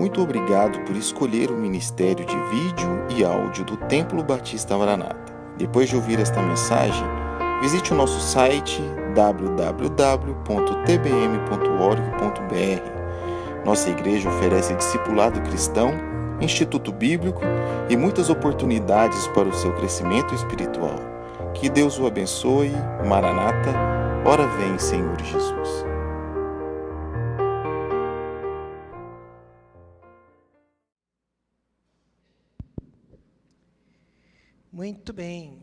Muito obrigado por escolher o Ministério de Vídeo e Áudio do Templo Batista Maranata. Depois de ouvir esta mensagem, visite o nosso site www.tbm.org.br. Nossa igreja oferece discipulado cristão, instituto bíblico e muitas oportunidades para o seu crescimento espiritual. Que Deus o abençoe. Maranata, ora vem, Senhor Jesus. Muito bem.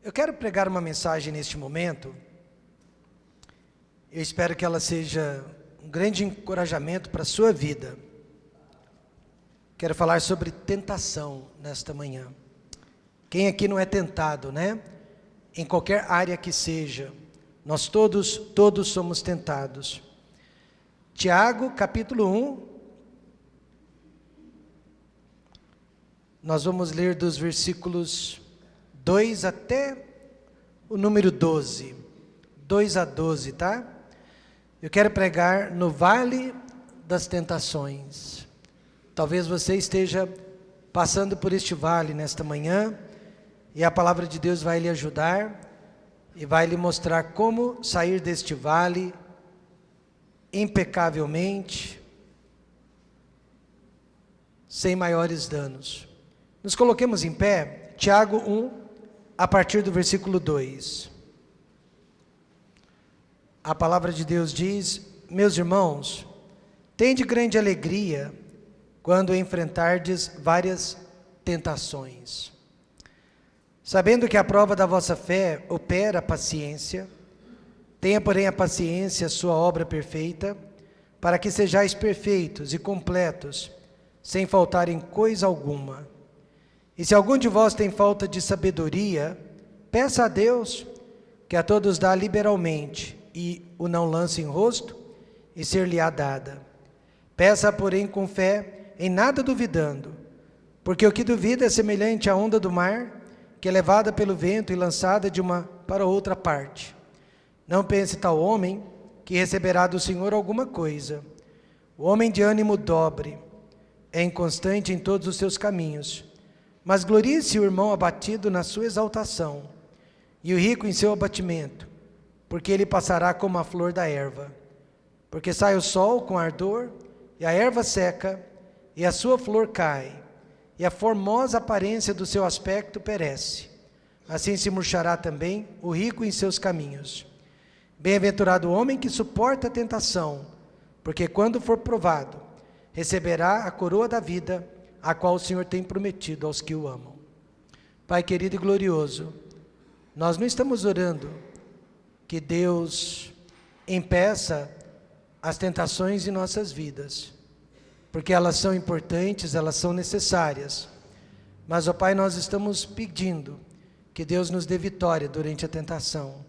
Eu quero pregar uma mensagem neste momento. Eu espero que ela seja um grande encorajamento para a sua vida. Quero falar sobre tentação nesta manhã. Quem aqui não é tentado, né? Em qualquer área que seja, nós todos somos tentados. Tiago, capítulo 1. Nós vamos ler dos versículos 2 até o número 12. 2 a 12, tá? Eu quero pregar no vale das tentações. Talvez você esteja passando por este vale nesta manhã, e a palavra de Deus vai lhe ajudar, e vai lhe mostrar como sair deste vale impecavelmente, sem maiores danos. Nos coloquemos em pé, Tiago 1, a partir do versículo 2. A palavra de Deus diz: meus irmãos, tende grande alegria quando enfrentardes várias tentações, sabendo que a prova da vossa fé opera a paciência. Tenha, porém, a paciência a sua obra perfeita, para que sejais perfeitos e completos, sem faltar em coisa alguma. E se algum de vós tem falta de sabedoria, peça a Deus, que a todos dá liberalmente, e o não lance em rosto, e ser-lhe-á dada. Peça, porém, com fé, em nada duvidando, porque o que duvida é semelhante à onda do mar, que é levada pelo vento e lançada de uma para outra parte. Não pense tal homem, que receberá do Senhor alguma coisa. O homem de ânimo dobre é inconstante em todos os seus caminhos, mas glorie-se o irmão abatido na sua exaltação, e o rico em seu abatimento, porque ele passará como a flor da erva. Porque sai o sol com ardor, e a erva seca, e a sua flor cai, e a formosa aparência do seu aspecto perece. Assim se murchará também o rico em seus caminhos. Bem-aventurado o homem que suporta a tentação, porque quando for provado, receberá a coroa da vida, a qual o Senhor tem prometido aos que o amam. Pai querido e glorioso, nós não estamos orando que Deus impeça as tentações em nossas vidas, porque elas são importantes, elas são necessárias. Mas, ó Pai, nós estamos pedindo que Deus nos dê vitória durante a tentação,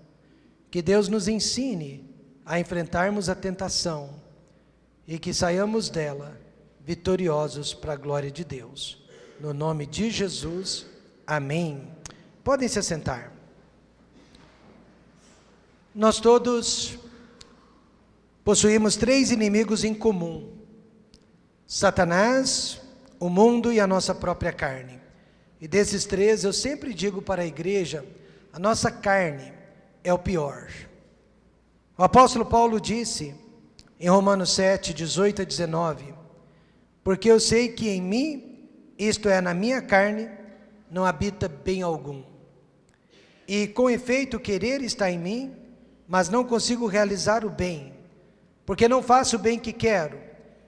que Deus nos ensine a enfrentarmos a tentação e que saiamos dela vitoriosos para a glória de Deus. No nome de Jesus, amém. Podem se assentar. Nós todos possuímos 3 inimigos em comum: Satanás, o mundo e a nossa própria carne. E desses 3, eu sempre digo para a igreja, a nossa carne é o pior. O apóstolo Paulo disse, em Romanos 7, 18 a 19, porque eu sei que em mim, isto é, na minha carne, não habita bem algum. E com efeito o querer está em mim, mas não consigo realizar o bem, porque não faço o bem que quero,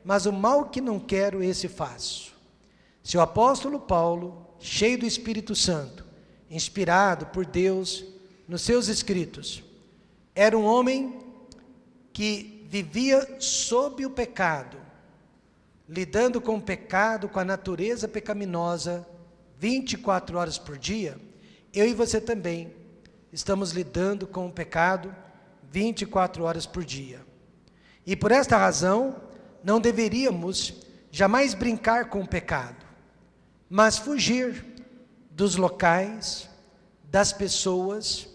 mas o mal que não quero, esse faço. Se o apóstolo Paulo, cheio do Espírito Santo, inspirado por Deus nos seus escritos, era um homem que vivia sob o pecado, lidando com o pecado, com a natureza pecaminosa, 24 horas por dia, eu e você também estamos lidando com o pecado 24 horas por dia. E por esta razão, não deveríamos jamais brincar com o pecado, mas fugir dos locais, das pessoas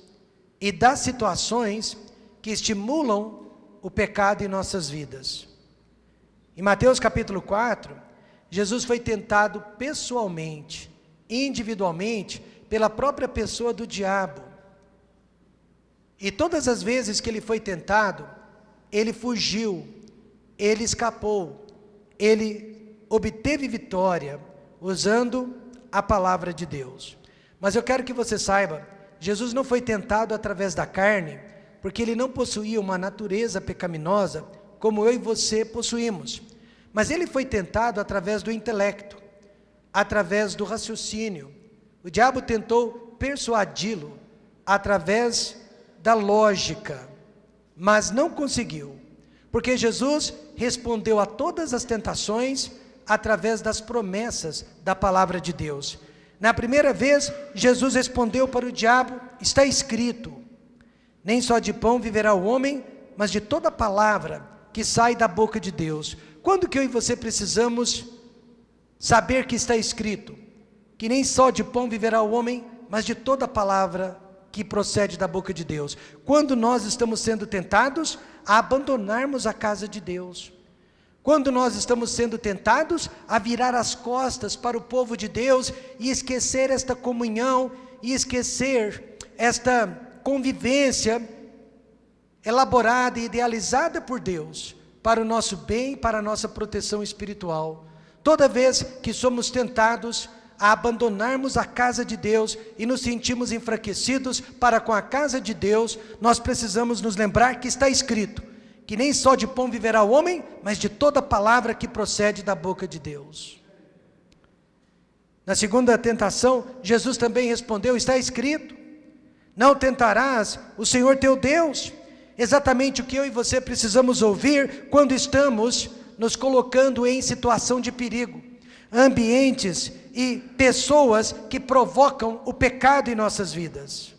e das situações que estimulam o pecado em nossas vidas. Em Mateus capítulo 4, Jesus foi tentado pessoalmente, individualmente, pela própria pessoa do diabo. E todas as vezes que ele foi tentado, ele fugiu, ele escapou, ele obteve vitória, usando a palavra de Deus. Mas eu quero que você saiba, Jesus não foi tentado através da carne, porque ele não possuía uma natureza pecaminosa, como eu e você possuímos. Mas ele foi tentado através do intelecto, através do raciocínio. O diabo tentou persuadi-lo através da lógica, mas não conseguiu, porque Jesus respondeu a todas as tentações através das promessas da palavra de Deus. Na primeira vez, Jesus respondeu para o diabo: está escrito, nem só de pão viverá o homem, mas de toda palavra que sai da boca de Deus. Quando que eu e você precisamos saber que está escrito, que nem só de pão viverá o homem, mas de toda palavra que procede da boca de Deus? Quando nós estamos sendo tentados a abandonarmos a casa de Deus, quando nós estamos sendo tentados a virar as costas para o povo de Deus e esquecer esta comunhão, e esquecer esta convivência elaborada e idealizada por Deus, para o nosso bem e para a nossa proteção espiritual. Toda vez que somos tentados a abandonarmos a casa de Deus e nos sentimos enfraquecidos para com a casa de Deus, nós precisamos nos lembrar que está escrito, que nem só de pão viverá o homem, mas de toda palavra que procede da boca de Deus. Na segunda tentação, Jesus também respondeu: está escrito, não tentarás o Senhor teu Deus. Exatamente o que eu e você precisamos ouvir quando estamos nos colocando em situação de perigo, ambientes e pessoas que provocam o pecado em nossas vidas.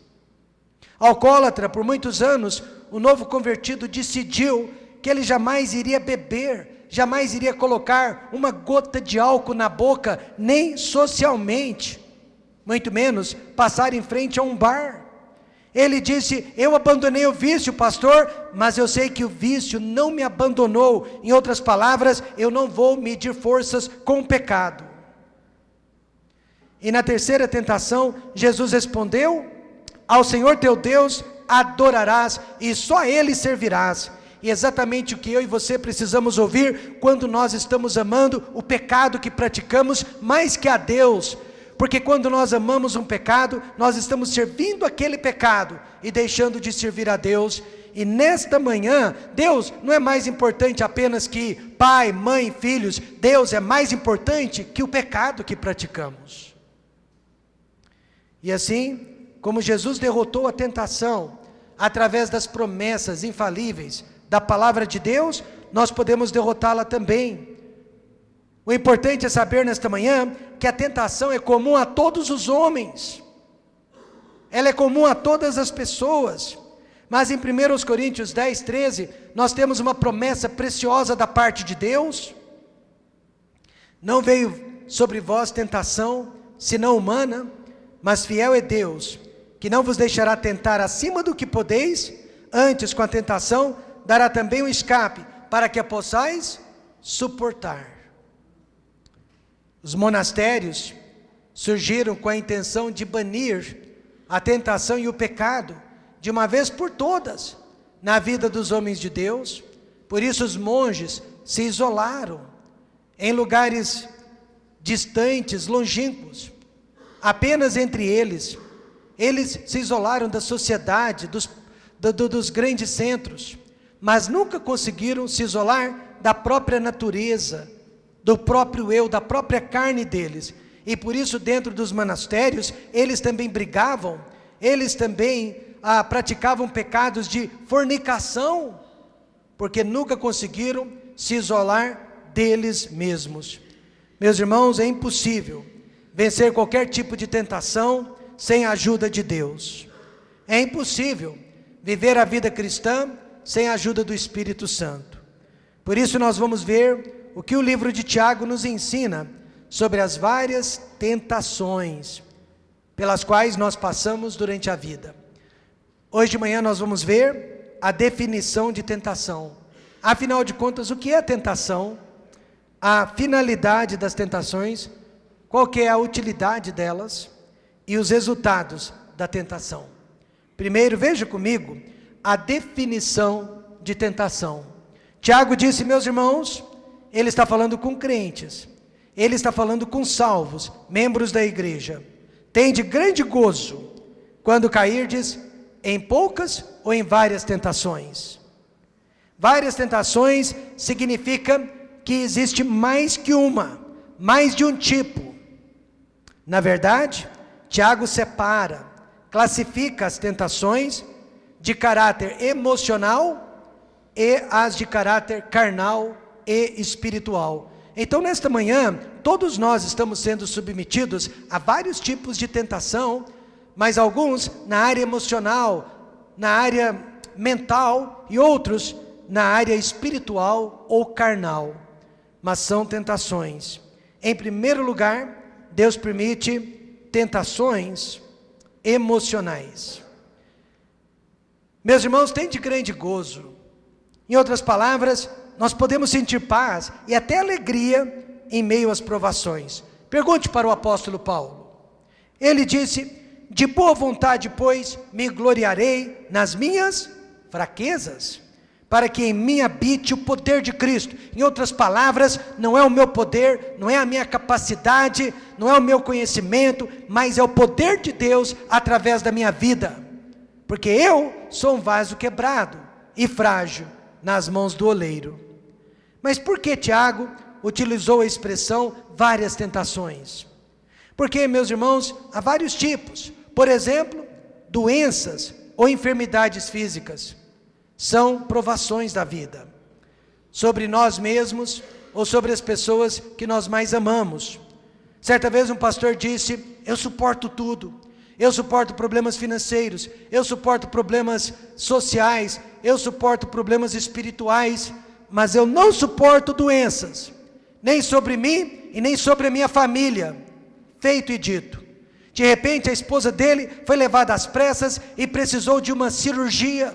Alcoólatra, por muitos anos, o novo convertido decidiu que ele jamais iria beber, jamais iria colocar uma gota de álcool na boca, nem socialmente, muito menos passar em frente a um bar. Ele disse: eu abandonei o vício, pastor, mas eu sei que o vício não me abandonou. Em outras palavras, eu não vou medir forças com o pecado. E na terceira tentação, Jesus respondeu: ao Senhor teu Deus adorarás e só a Ele servirás. E exatamente o que eu e você precisamos ouvir quando nós estamos amando o pecado que praticamos mais que a Deus. Porque quando nós amamos um pecado, nós estamos servindo aquele pecado e deixando de servir a Deus. E nesta manhã, Deus não é mais importante apenas que pai, mãe, filhos. Deus é mais importante que o pecado que praticamos. E assim, como Jesus derrotou a tentação através das promessas infalíveis da palavra de Deus, nós podemos derrotá-la também. O importante é saber nesta manhã que a tentação é comum a todos os homens, ela é comum a todas as pessoas, mas em 1 Coríntios 10, 13, nós temos uma promessa preciosa da parte de Deus: não veio sobre vós tentação, senão humana, mas fiel é Deus, que não vos deixará tentar acima do que podeis, antes com a tentação dará também um escape, para que a possais suportar. Os monastérios surgiram com a intenção de banir a tentação e o pecado, de uma vez por todas, na vida dos homens de Deus. Por isso os monges se isolaram em lugares distantes, longínquos, apenas entre eles. Eles se isolaram da sociedade, dos grandes centros, mas nunca conseguiram se isolar da própria natureza, do próprio eu, da própria carne deles. E por isso dentro dos monastérios, eles também brigavam, eles também praticavam pecados de fornicação, porque nunca conseguiram se isolar deles mesmos. Meus irmãos, é impossível vencer qualquer tipo de tentação sem a ajuda de Deus. É impossível viver a vida cristã sem a ajuda do Espírito Santo. Por isso nós vamos ver o que o livro de Tiago nos ensina sobre as várias tentações pelas quais nós passamos durante a vida. Hoje de manhã nós vamos ver a definição de tentação. Afinal de contas, o que é tentação? a finalidade das tentações, qual que é a utilidade delas e os resultados da tentação. Primeiro, veja comigo a definição de tentação. Tiago disse, meus irmãos, ele está falando com crentes, ele está falando com salvos, membros da igreja. Tende grande gozo quando cairdes em poucas ou em várias tentações. Várias tentações significa que existe mais que uma, mais de um tipo. Na verdade, Tiago separa, classifica as tentações de caráter emocional e as de caráter carnal e espiritual. Então, nesta manhã, todos nós estamos sendo submetidos a vários tipos de tentação, mas alguns na área emocional, na área mental e outros na área espiritual ou carnal. Mas são tentações. Em primeiro lugar, Deus permite tentações emocionais. Meus irmãos, tem de grande gozo. Em outras palavras, nós podemos sentir paz e até alegria em meio às provações. Pergunte para o apóstolo Paulo. Ele disse, de boa vontade, pois, me gloriarei nas minhas fraquezas, para que em mim habite o poder de Cristo. Em outras palavras, não é o meu poder, não é a minha capacidade, não é o meu conhecimento, mas é o poder de Deus através da minha vida. Porque eu sou um vaso quebrado e frágil nas mãos do oleiro. Mas por que Tiago utilizou a expressão várias tentações? Porque, meus irmãos, há vários tipos. Por exemplo, doenças ou enfermidades físicas são provações da vida, sobre nós mesmos ou sobre as pessoas que nós mais amamos. Certa vez um pastor disse, eu suporto tudo, eu suporto problemas financeiros, eu suporto problemas sociais, eu suporto problemas espirituais, mas eu não suporto doenças, nem sobre mim e nem sobre a minha família. Feito e dito. De repente a esposa dele foi levada às pressas e precisou de uma cirurgia.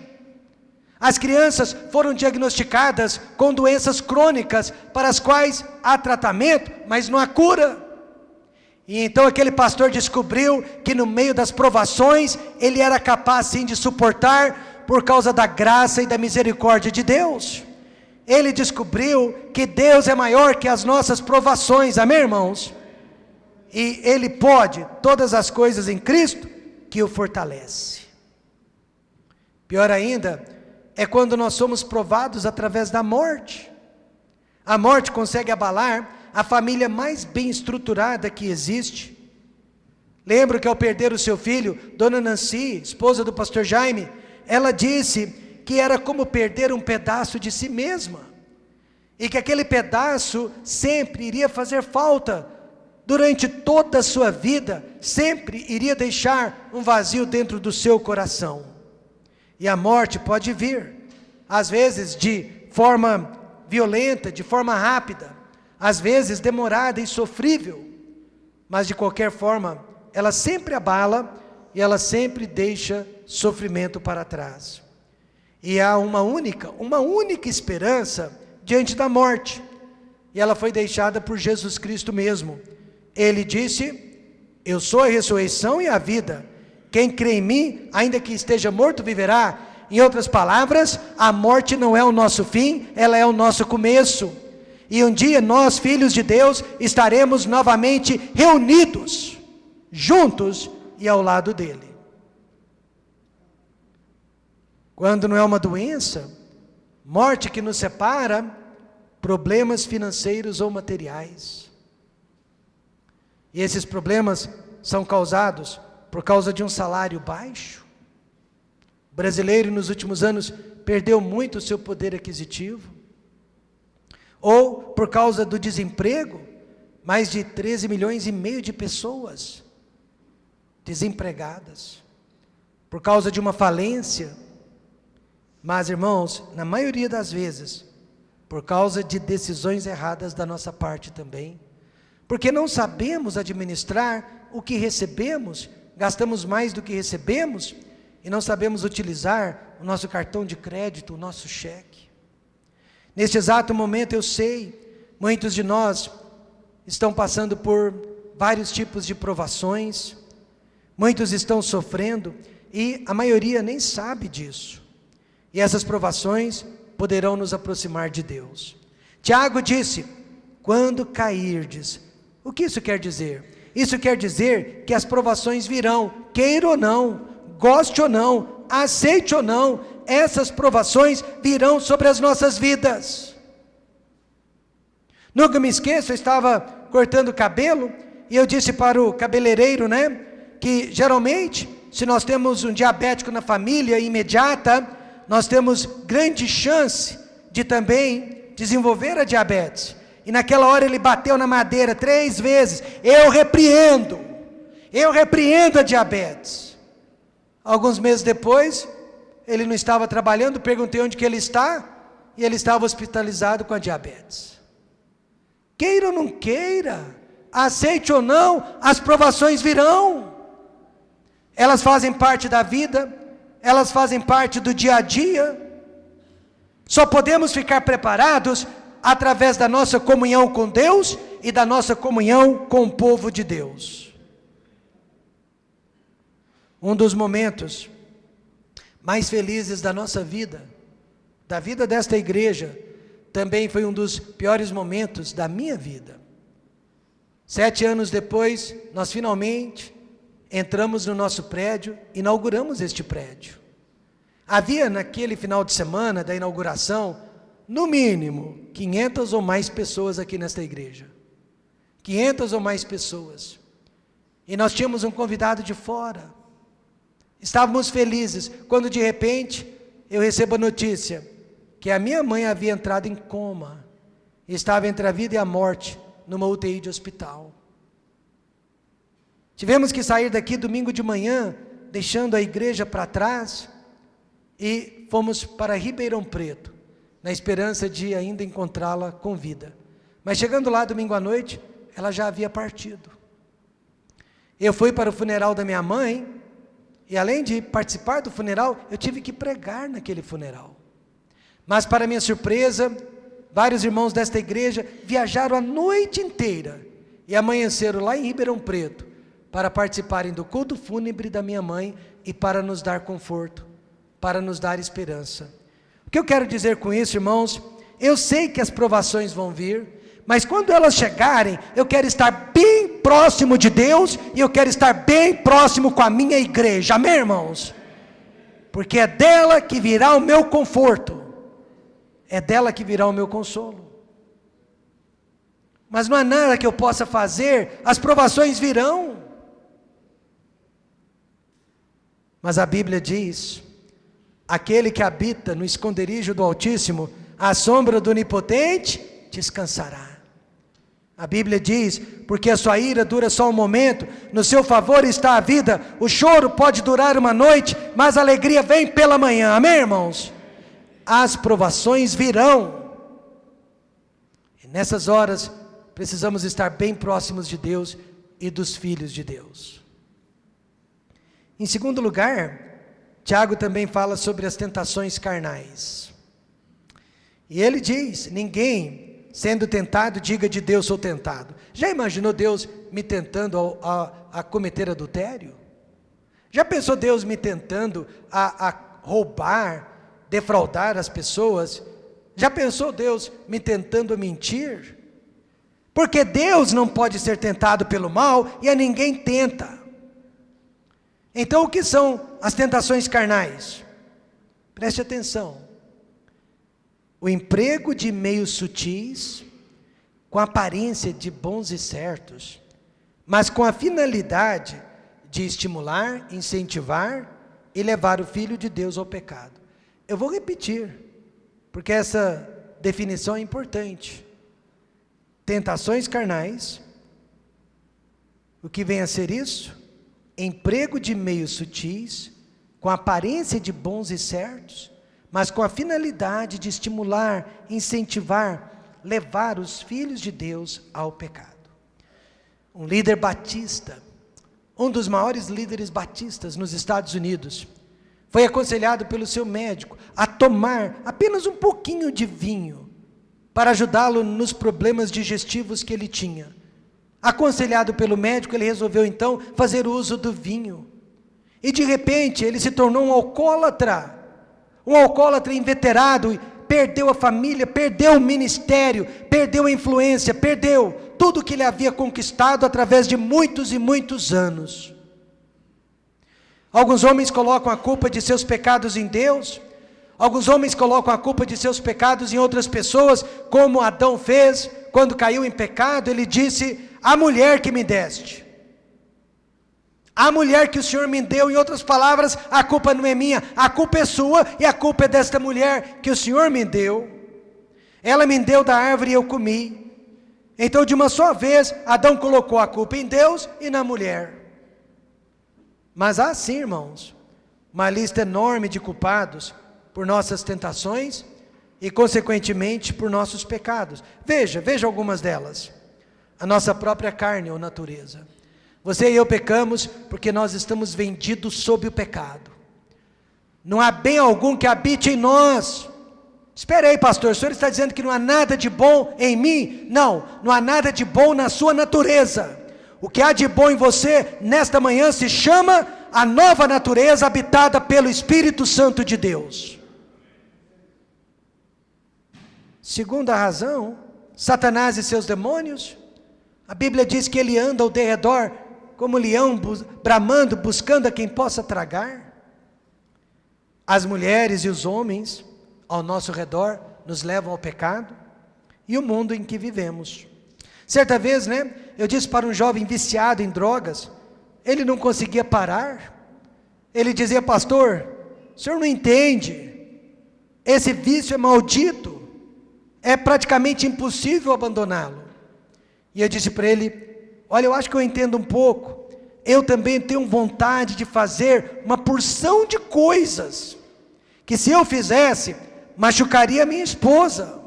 As crianças foram diagnosticadas com doenças crônicas para as quais há tratamento, mas não há cura. E então aquele pastor descobriu que no meio das provações ele era capaz sim de suportar por causa da graça e da misericórdia de Deus. Ele descobriu que Deus é maior que as nossas provações, amém, irmãos? E ele pode todas as coisas em Cristo que o fortalece. Pior ainda é quando nós somos provados através da morte. A morte consegue abalar a família mais bem estruturada que existe. Lembro que ao perder o seu filho, Dona Nancy, esposa do pastor Jaime, ela disse que era como perder um pedaço de si mesma, e que aquele pedaço sempre iria fazer falta, durante toda a sua vida, sempre iria deixar um vazio dentro do seu coração. E a morte pode vir, às vezes de forma violenta, de forma rápida, às vezes demorada e sofrível, mas de qualquer forma, ela sempre abala e ela sempre deixa sofrimento para trás. E há uma única esperança diante da morte, e ela foi deixada por Jesus Cristo mesmo. Ele disse, eu sou a ressurreição e a vida, quem crê em mim, ainda que esteja morto, viverá. Em outras palavras, a morte não é o nosso fim, ela é o nosso começo. E um dia nós, filhos de Deus, estaremos novamente reunidos, juntos e ao lado dele. Quando não é uma doença, morte que nos separa, problemas financeiros ou materiais. E esses problemas são causados por causa de um salário baixo. O brasileiro nos últimos anos perdeu muito o seu poder aquisitivo. Ou por causa do desemprego, mais de 13 milhões e meio de pessoas desempregadas. Por causa de uma falência. Mas, irmãos, na maioria das vezes, por causa de decisões erradas da nossa parte também. Porque não sabemos administrar o que recebemos, gastamos mais do que recebemos, e não sabemos utilizar o nosso cartão de crédito, o nosso cheque. Neste exato momento eu sei, Muitos de nós estão passando por vários tipos de provações, muitos estão sofrendo e a maioria nem sabe disso. E essas provações poderão nos aproximar de Deus. Tiago disse: quando cairdes. O que isso quer dizer? Isso quer dizer que as provações virão, queira ou não, goste ou não, aceite ou não, essas provações virão sobre as nossas vidas. Nunca me esqueço, eu estava cortando o cabelo e eu disse para o cabeleireiro, que geralmente, se nós temos um diabético na família imediata, nós temos grande chance de também desenvolver a diabetes. E naquela hora ele bateu na madeira 3 vezes, eu repreendo a diabetes. Alguns meses depois, ele não estava trabalhando, perguntei onde que ele está, e ele estava hospitalizado com a diabetes. Queira ou não queira, aceite ou não, as provações virão. Elas fazem parte da vida, elas fazem parte do dia a dia. Só podemos ficar preparados através da nossa comunhão com Deus e da nossa comunhão com o povo de Deus. Um dos momentos mais felizes da nossa vida, da vida desta igreja, também foi um dos piores momentos da minha vida. 7 anos depois, nós finalmente entramos no nosso prédio, inauguramos este prédio. Havia naquele final de semana da inauguração, no mínimo, 500 ou mais pessoas aqui nesta igreja. 500 ou mais pessoas. E nós tínhamos um convidado de fora. Estávamos felizes, quando de repente, eu recebo a notícia que a minha mãe havia entrado em coma, e estava entre a vida e a morte, numa UTI de hospital. Tivemos que sair daqui domingo de manhã, deixando a igreja para trás, e fomos para Ribeirão Preto, na esperança de ainda encontrá-la com vida. Mas chegando lá domingo à noite, ela já havia partido. Eu fui para o funeral da minha mãe, e além de participar do funeral, eu tive que pregar naquele funeral. Mas para minha surpresa, vários irmãos desta igreja viajaram a noite inteira e amanheceram lá em Ribeirão Preto para participarem do culto fúnebre da minha mãe e para nos dar conforto, para nos dar esperança. O que eu quero dizer com isso, irmãos? Eu sei que as provações vão vir, mas quando elas chegarem, eu quero estar bem próximo de Deus e eu quero estar bem próximo com a minha igreja, amém, irmãos? Porque é dela que virá o meu conforto. É dela que virá o meu consolo. Mas não há nada que eu possa fazer, as provações virão. Mas a Bíblia diz: aquele que habita no esconderijo do Altíssimo, à sombra do Onipotente, descansará. A Bíblia diz: porque a sua ira dura só um momento, no seu favor está a vida, o choro pode durar uma noite, mas a alegria vem pela manhã, amém, irmãos? As provações virão, e nessas horas precisamos estar bem próximos de Deus e dos filhos de Deus. Em segundo lugar, Tiago também fala sobre as tentações carnais, e ele diz: ninguém sendo tentado diga de Deus sou tentado. Já imaginou Deus me tentando a cometer adultério? Já pensou Deus me tentando a roubar, defraudar as pessoas? Já pensou Deus me tentando a mentir? Porque Deus não pode ser tentado pelo mal e a ninguém tenta. Então o que são as tentações carnais? Preste atenção. O emprego de meios sutis, com aparência de bons e certos, mas com a finalidade de estimular, incentivar e levar o Filho de Deus ao pecado. Eu vou repetir, porque essa definição é importante. Tentações carnais, o que vem a ser isso? Emprego de meios sutis, com aparência de bons e certos, mas com a finalidade de estimular, incentivar, levar os filhos de Deus ao pecado. Um líder batista, um dos maiores líderes batistas nos Estados Unidos, foi aconselhado pelo seu médico a tomar apenas um pouquinho de vinho para ajudá-lo nos problemas digestivos que ele tinha. Aconselhado pelo médico, ele resolveu então fazer uso do vinho. E de repente ele se tornou um alcoólatra inveterado, perdeu a família, perdeu o ministério, perdeu a influência, perdeu tudo que ele havia conquistado através de muitos e muitos anos. Alguns homens colocam a culpa de seus pecados em Deus, alguns homens colocam a culpa de seus pecados em outras pessoas, como Adão fez, quando caiu em pecado. Ele disse: a mulher que me deste, a mulher que o Senhor me deu. Em outras palavras, a culpa não é minha, a culpa é sua, e a culpa é desta mulher que o Senhor me deu. Ela me deu da árvore e eu comi. Então, de uma só vez, Adão colocou a culpa em Deus e na mulher. Mas há sim, irmãos, uma lista enorme de culpados por nossas tentações e, consequentemente, por nossos pecados. Veja algumas delas. A nossa própria carne ou natureza. Você e eu pecamos porque nós estamos vendidos sob o pecado. Não há bem algum que habite em nós. Espera aí, pastor, o senhor está dizendo que não há nada de bom em mim? Não há nada de bom na sua natureza. O que há de bom em você, nesta manhã, se chama a nova natureza habitada pelo Espírito Santo de Deus. Segunda razão, Satanás e seus demônios. A Bíblia diz que ele anda ao derredor como leão, bramando, buscando a quem possa tragar. As mulheres e os homens ao nosso redor nos levam ao pecado e o mundo em que vivemos. Certa vez, eu disse para um jovem viciado em drogas, ele não conseguia parar. Ele dizia: pastor, o senhor não entende, esse vício é maldito, é praticamente impossível abandoná-lo. E eu disse para ele: olha, eu acho que eu entendo um pouco, eu também tenho vontade de fazer uma porção de coisas, que se eu fizesse, machucaria a minha esposa,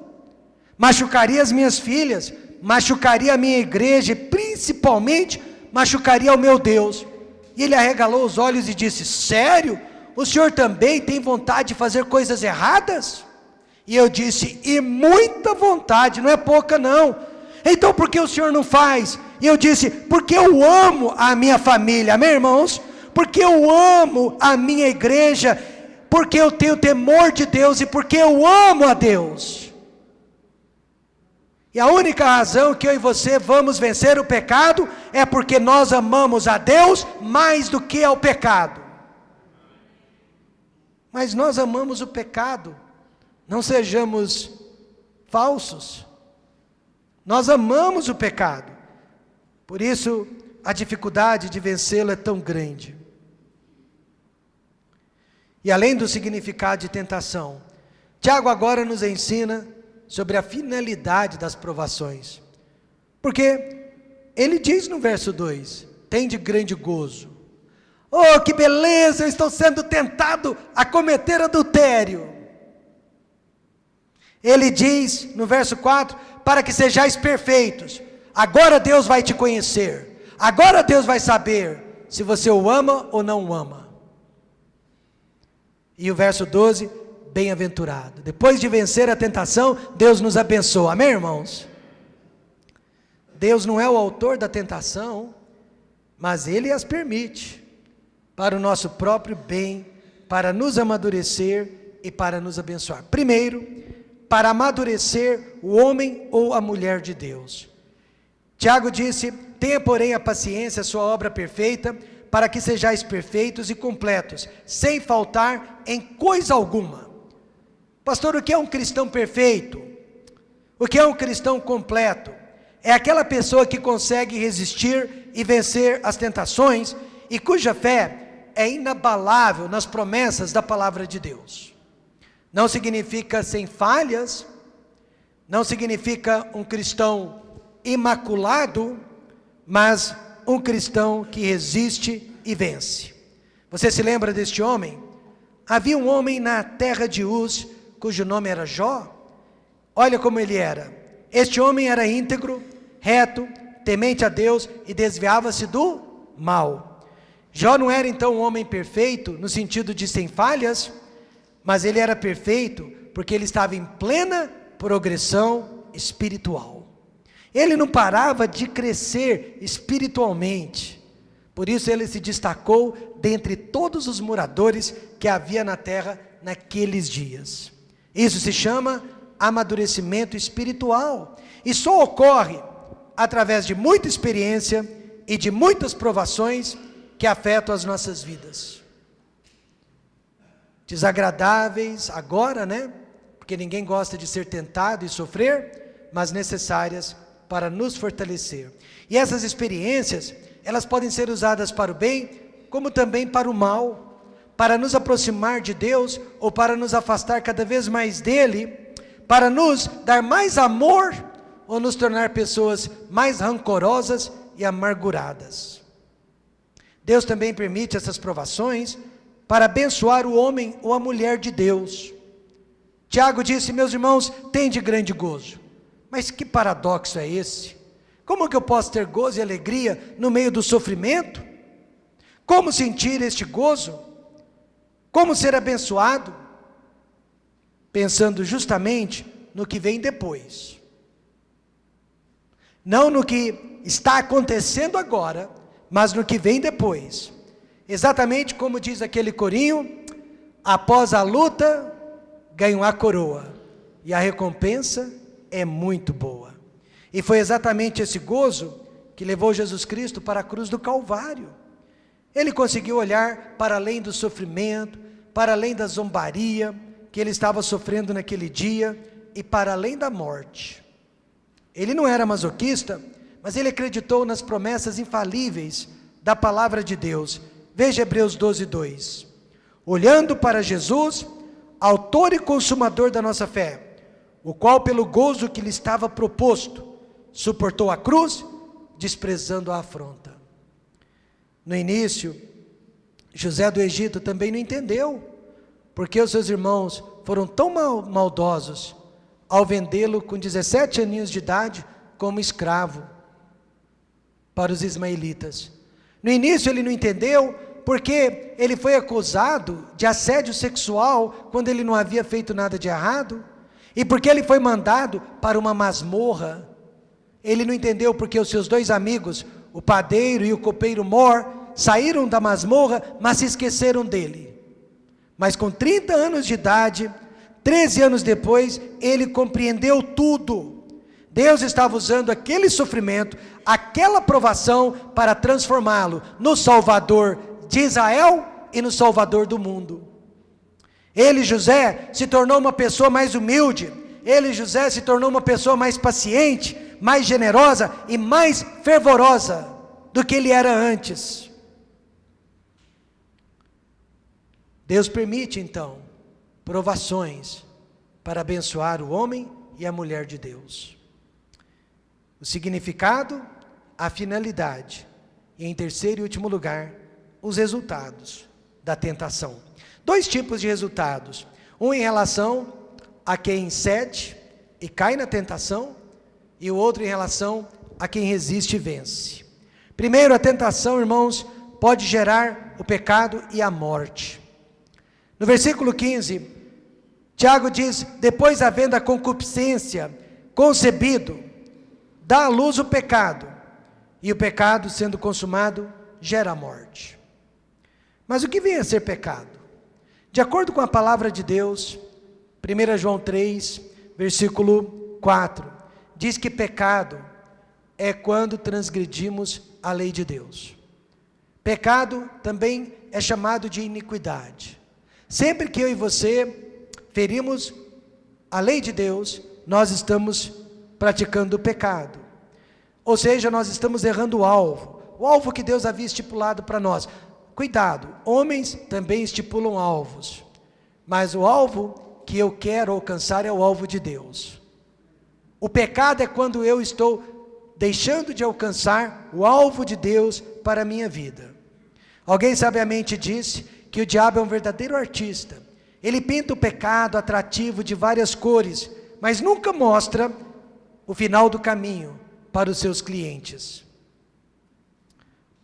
machucaria as minhas filhas, machucaria a minha igreja e principalmente machucaria o meu Deus. E ele arregalou os olhos e disse: sério? O senhor também tem vontade de fazer coisas erradas? E eu disse: e muita vontade, não é pouca não. Então por que o senhor não faz? E eu disse: porque eu amo a minha família, amém, irmãos? Porque eu amo a minha igreja, porque eu tenho temor de Deus e porque eu amo a Deus. E a única razão que eu e você vamos vencer o pecado é porque nós amamos a Deus mais do que ao pecado. Mas nós amamos o pecado, não sejamos falsos. Nós amamos o pecado, por isso a dificuldade de vencê-lo é tão grande. E além do significado de tentação, Tiago agora nos ensina sobre a finalidade das provações. Porque ele diz no verso 2, tende grande gozo. Oh, que beleza, eu estou sendo tentado a cometer adultério. Ele diz no verso 4, para que sejais perfeitos. Agora Deus vai te conhecer. Agora Deus vai saber se você o ama ou não o ama. E o verso 12, bem-aventurado. Depois de vencer a tentação, Deus nos abençoa. Amém, irmãos? Deus não é o autor da tentação, mas Ele as permite para o nosso próprio bem, para nos amadurecer e para nos abençoar. Primeiro, para amadurecer o homem ou a mulher de Deus. Tiago disse: tenha porém a paciência, a sua obra perfeita, para que sejais perfeitos e completos, sem faltar em coisa alguma. Pastor, o que é um cristão perfeito? O que é um cristão completo? É aquela pessoa que consegue resistir e vencer as tentações e cuja fé é inabalável nas promessas da palavra de Deus. Não significa sem falhas, não significa um cristão imaculado, mas um cristão que resiste e vence. Você se lembra deste homem? Havia um homem na terra de Uz, cujo nome era Jó. Olha como ele era. Este homem era íntegro, reto, temente a Deus e desviava-se do mal. Jó não era então um homem perfeito, no sentido de sem falhas, mas ele era perfeito porque ele estava em plena progressão espiritual. Ele não parava de crescer espiritualmente. Por isso ele se destacou dentre todos os moradores que havia na terra naqueles dias. Isso se chama amadurecimento espiritual. E só ocorre através de muita experiência e de muitas provações que afetam as nossas vidas. Desagradáveis agora, né? Porque ninguém gosta de ser tentado e sofrer, mas necessárias para nos fortalecer. E essas experiências, elas podem ser usadas para o bem, como também para o mal, para nos aproximar de Deus ou para nos afastar cada vez mais dele, para nos dar mais amor ou nos tornar pessoas mais rancorosas e amarguradas. Deus também permite essas provações para abençoar o homem ou a mulher de Deus. Tiago disse: meus irmãos, tende grande gozo. Mas que paradoxo é esse? Como que eu posso ter gozo e alegria no meio do sofrimento? Como sentir este gozo? Como ser abençoado? Pensando justamente no que vem depois. Não no que está acontecendo agora, mas no que vem depois. Exatamente como diz aquele corinho: após a luta, ganho a coroa, e a recompensa é muito boa. E foi exatamente esse gozo que levou Jesus Cristo para a cruz do Calvário. Ele conseguiu olhar para além do sofrimento, para além da zombaria que ele estava sofrendo naquele dia, e para além da morte. Ele não era masoquista, mas ele acreditou nas promessas infalíveis da palavra de Deus. Veja Hebreus 12:2. Olhando para Jesus, autor e consumador da nossa fé, o qual pelo gozo que lhe estava proposto, suportou a cruz, desprezando a afronta. No início, José do Egito também não entendeu, porque os seus irmãos foram tão maldosos, ao vendê-lo com 17 aninhos de idade, como escravo, para os ismaelitas. No início ele não entendeu, porque ele foi acusado de assédio sexual, quando ele não havia feito nada de errado, e porque ele foi mandado para uma masmorra. Ele não entendeu porque os seus dois amigos, o padeiro e o copeiro Mor, saíram da masmorra, mas se esqueceram dele. Mas com 30 anos de idade, 13 anos depois, ele compreendeu tudo. Deus estava usando aquele sofrimento, aquela provação, para transformá-lo no Salvador de Israel e no Salvador do mundo. Ele, José, se tornou uma pessoa mais humilde. Ele, José, se tornou uma pessoa mais paciente, mais generosa e mais fervorosa do que ele era antes. Deus permite então provações para abençoar o homem e a mulher de Deus. O significado, a finalidade e, em terceiro e último lugar, os resultados da tentação. Dois tipos de resultados: um em relação a quem cede e cai na tentação, e o outro em relação a quem resiste e vence. Primeiro, a tentação, irmãos, pode gerar o pecado e a morte. No versículo 15, Tiago diz: depois, havendo a concupiscência concebido, dá à luz o pecado, e o pecado, sendo consumado, gera a morte. Mas o que vem a ser pecado? De acordo com a palavra de Deus, 1 João 3, versículo 4, diz que pecado é quando transgredimos a lei de Deus. Pecado também é chamado de iniquidade. Sempre que eu e você ferimos a lei de Deus, nós estamos praticando o pecado. Ou seja, nós estamos errando o alvo que Deus havia estipulado para nós. Cuidado, homens também estipulam alvos, mas o alvo que eu quero alcançar é o alvo de Deus. O pecado é quando eu estou deixando de alcançar o alvo de Deus para a minha vida. Alguém sabiamente disse que o diabo é um verdadeiro artista. Ele pinta o pecado atrativo de várias cores, mas nunca mostra o final do caminho para os seus clientes.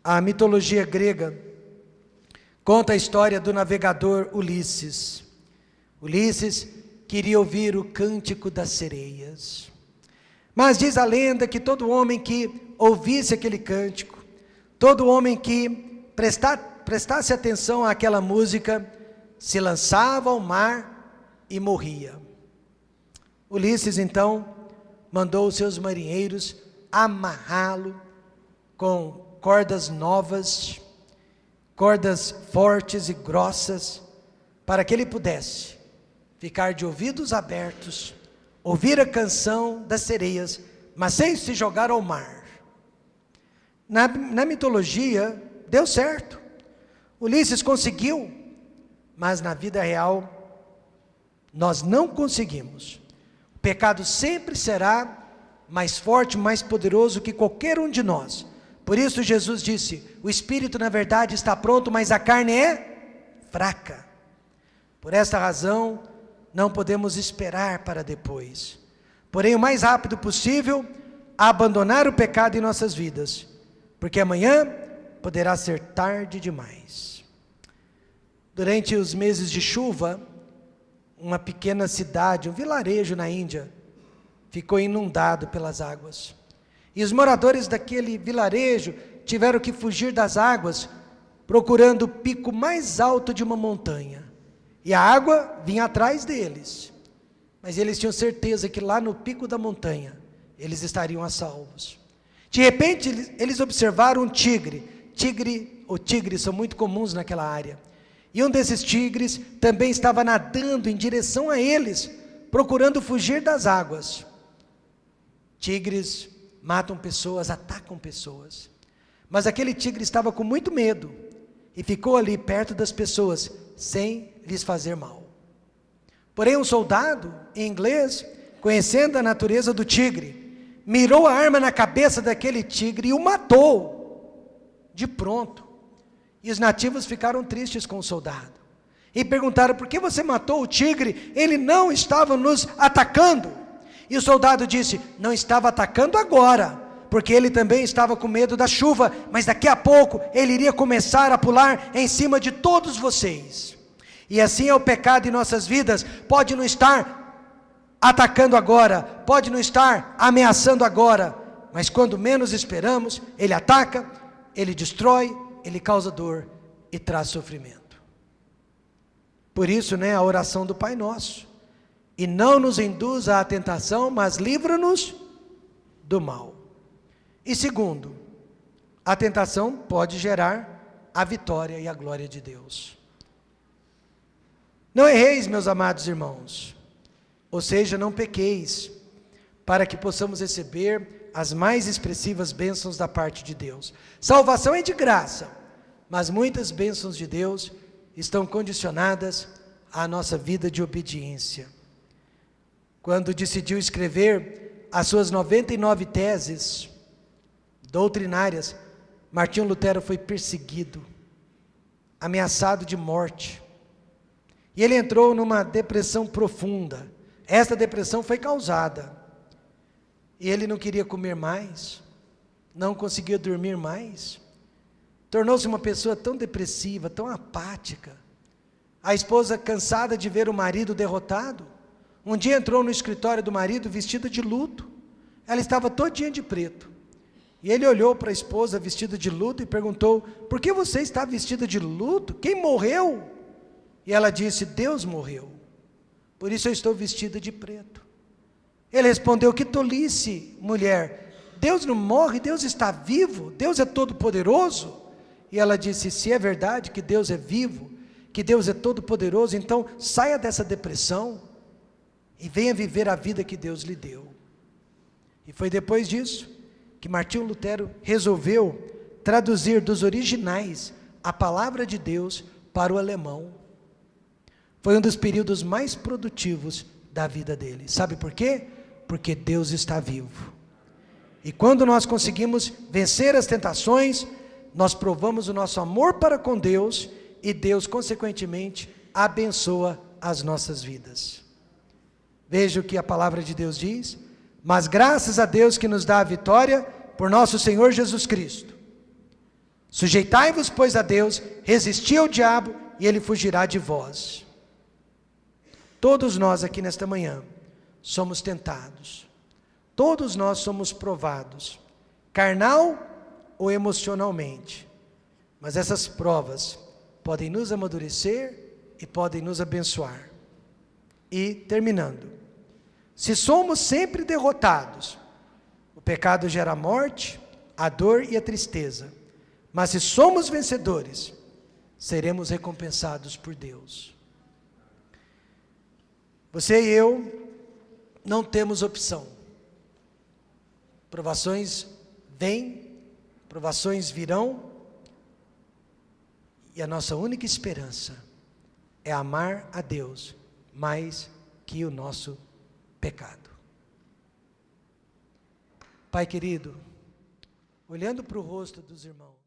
A mitologia grega conta a história do navegador Ulisses. Ulisses queria ouvir o cântico das sereias. Mas diz a lenda que todo homem que ouvisse aquele cântico, todo homem que prestasse atenção àquela música, se lançava ao mar e morria. Ulisses então mandou os seus marinheiros amarrá-lo com cordas novas, cordas fortes e grossas, para que ele pudesse ficar de ouvidos abertos, ouvir a canção das sereias, mas sem se jogar ao mar. Na mitologia, deu certo. Ulisses conseguiu, mas na vida real, nós não conseguimos. O pecado sempre será mais forte, mais poderoso que qualquer um de nós. Por isso Jesus disse, o espírito na verdade está pronto, mas a carne é fraca. Por esta razão, não podemos esperar para depois. Porém, o mais rápido possível, abandonar o pecado em nossas vidas, porque amanhã poderá ser tarde demais. Durante os meses de chuva, uma pequena cidade, um vilarejo na Índia, ficou inundado pelas águas. E os moradores daquele vilarejo tiveram que fugir das águas, procurando o pico mais alto de uma montanha. E a água vinha atrás deles. Mas eles tinham certeza que lá no pico da montanha, eles estariam a salvos. De repente, eles observaram um tigre. Tigres são muito comuns naquela área. E um desses tigres também estava nadando em direção a eles, procurando fugir das águas. Tigres matam pessoas, atacam pessoas. Mas aquele tigre estava com muito medo e ficou ali perto das pessoas, sem lhes fazer mal. Porém, um soldado inglês, conhecendo a natureza do tigre, mirou a arma na cabeça daquele tigre e o matou de pronto. E os nativos ficaram tristes com o soldado e perguntaram, por que você matou o tigre? Ele não estava nos atacando. E o soldado disse, não estava atacando agora, porque ele também estava com medo da chuva, mas daqui a pouco ele iria começar a pular em cima de todos vocês. E assim é o pecado em nossas vidas, pode não estar atacando agora, pode não estar ameaçando agora, mas quando menos esperamos, ele ataca, ele destrói, ele causa dor e traz sofrimento. Por isso, a oração do Pai Nosso, e não nos induza à tentação, mas livra-nos do mal. E segundo, a tentação pode gerar a vitória e a glória de Deus. Não erreis, meus amados irmãos, ou seja, não pequeis, para que possamos receber as mais expressivas bênçãos da parte de Deus. Salvação é de graça, mas muitas bênçãos de Deus estão condicionadas à nossa vida de obediência. Quando decidiu escrever as suas 99 teses doutrinárias, Martinho Lutero foi perseguido, ameaçado de morte. E ele entrou numa depressão profunda. Esta depressão foi causada. E ele não queria comer mais, não conseguia dormir mais. Tornou-se uma pessoa tão depressiva, tão apática. A esposa, cansada de ver o marido derrotado, um dia entrou no escritório do marido vestida de luto. Ela estava todinha de preto. E ele olhou para a esposa vestida de luto e perguntou, por que você está vestida de luto? Quem morreu? E ela disse, Deus morreu. Por isso eu estou vestida de preto. Ele respondeu, que tolice, mulher. Deus não morre, Deus está vivo, Deus é todo poderoso. E ela disse, se é verdade que Deus é vivo, que Deus é todo poderoso, então saia dessa depressão e venha viver a vida que Deus lhe deu. E foi depois disso que Martinho Lutero resolveu traduzir dos originais a palavra de Deus para o alemão. Foi um dos períodos mais produtivos da vida dele. Sabe por quê? Porque Deus está vivo. E quando nós conseguimos vencer as tentações, nós provamos o nosso amor para com Deus e Deus, consequentemente, abençoa as nossas vidas. Veja o que a palavra de Deus diz. Mas graças a Deus que nos dá a vitória por nosso Senhor Jesus Cristo. Sujeitai-vos, pois, a Deus, resisti ao diabo e ele fugirá de vós. Todos nós aqui nesta manhã somos tentados. todos nós somos provados, carnal ou emocionalmente. Mas essas provas podem nos amadurecer e podem nos abençoar. E, terminando, se somos sempre derrotados, o pecado gera a morte, a dor e a tristeza. Mas se somos vencedores, seremos recompensados por Deus. Você e eu não temos opção. Provações vêm, provações virão, e a nossa única esperança é amar a Deus mais que o nosso pecado. Pai querido, olhando para o rosto dos irmãos,